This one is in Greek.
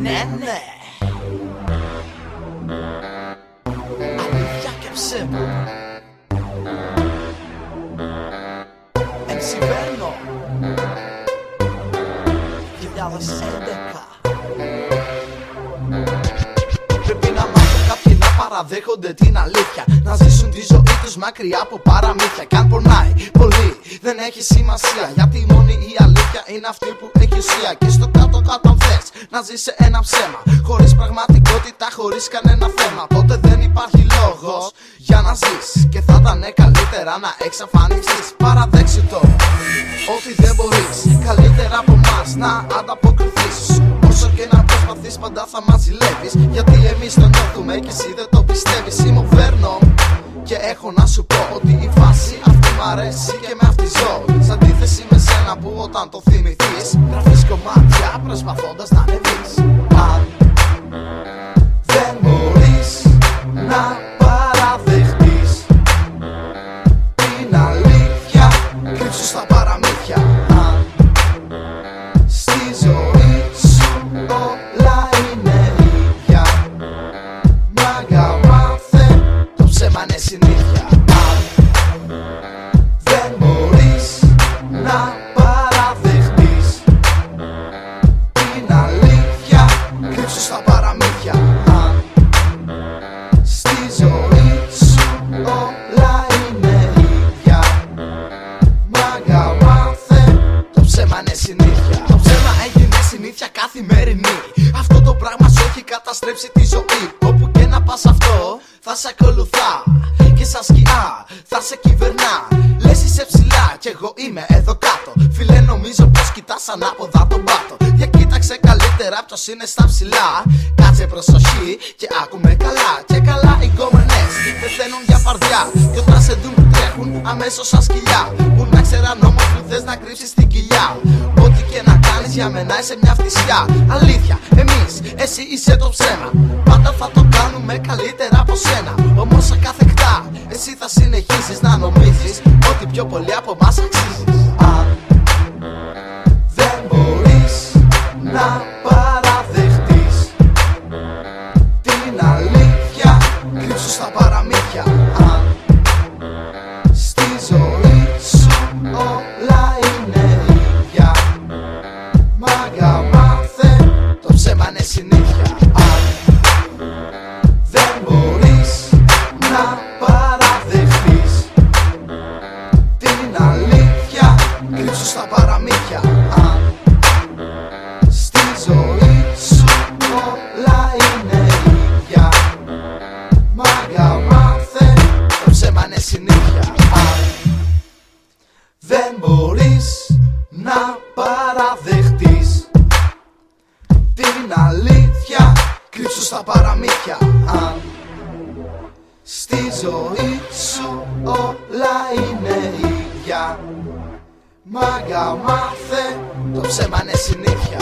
ναι, ναι. Αλήθεια και ψέμα. MC Verno 2011. Πρέπει να μάθουν κάποιοι να παραδέχονται την αλήθεια, να ζήσουν τη ζωή τους μακριά από παραμύθια. Κι αν πονάει πολύ δεν έχει σημασία, γιατί μόνη η αλήθεια είναι αυτή που έχει ουσία. Και στο κάτω-κάτω αν θες να ζεις σε ένα ψέμα, χωρίς πραγματικότητα, χωρίς κανένα θέμα, τότε δεν υπάρχει λόγος για να ζεις. Και θα ήταν καλύτερα να εξαφανιστείς. Παραδέξου το ότι δεν μπορείς καλύτερα από μας να ανταποκριθείς. Όσο και να προσπαθείς πάντα θα μας ζηλεύεις, γιατί εμείς το νιώθουμε και εσύ δεν το πιστεύεις. Είμαι ο Verno και έχω να σου πω ότι η φάση αυτή μ' αρέσει και με αυτή ζω. Σ' αντίθεση με σένα που όταν το θυμηθείς γράφεις κομμάτια προσπαθώντας να ανεβείς. Αν δεν μπορείς να παραδεχτείς την αλήθεια, κρύψου στα παραμύθια. Αν στη ζωή σου όλα είναι ίδια, μάγκα μάθε, το ψέμα είναι συνήθεια. Αν δεν μπορείς να παραδεχτείς την αλήθεια, κρύψου στα παραμύθια. Αν στη ζωή σου όλα είναι ίδια, μάγκα μάθε, το ψέμα είναι συνήθεια. Το ψέμα έγινε συνήθεια καθημερινή. Αυτό το πράγμα σου έχει καταστρέψει τη ζωή. Όπου και να πας αυτό θα σε ακολουθά και σαν σκιά θα σε κυβερνά. Λες είσαι ψηλά κι εγώ είμαι εδώ κάτω. Φίλε, νομίζω πως κοιτάς ανάποδα τον πάτο. Για κοίταξε καλύτερα ποιος είναι στα ψηλά. Κάτσε προσοχή και άκουμε καλά. Και καλά οι γκόμενες πεθαίνουν για φαρδιά, κι όταν σε δουν τρέχουν αμέσως σαν σκυλιά. Που να ξέραν όμως που θες να κρύψεις την κοιλιά. Ό,τι και να κάνεις για μένα είσαι μια φτισιά. Αλήθεια, εμείς, εσύ είσαι το ψέμα. Πάντα θα το κάνουμε καλύτερα από σένα. Όμως ακάθεκτα εσύ θα συνεχίσεις να νομίζεις ότι πιο πολύ από μας αξίζεις. Αν δεν μπορείς να παραδεχτείς την αλήθεια, κρύψου στα παραμύθια. Αν στη ζωή σου όλα είναι ίδια, μάγκα μάθε, το ψέμα είναι συνήθεια. Αν δεν μπορείς να παραδεχτείς την αλήθεια, κρύψου στα παραμύθια. Αν στη ζωή σου όλα είναι ίδια, μάγκα μάθε, το ψέμα είναι συνήθεια. Αν δεν μπορείς να παραδεχτείς την αλήθεια, κρύψου στα παραμύθια. Αν στη ζωή σου όλα είναι ίδια, μάγκα μάθε, το ψέμα είναι συνήθεια.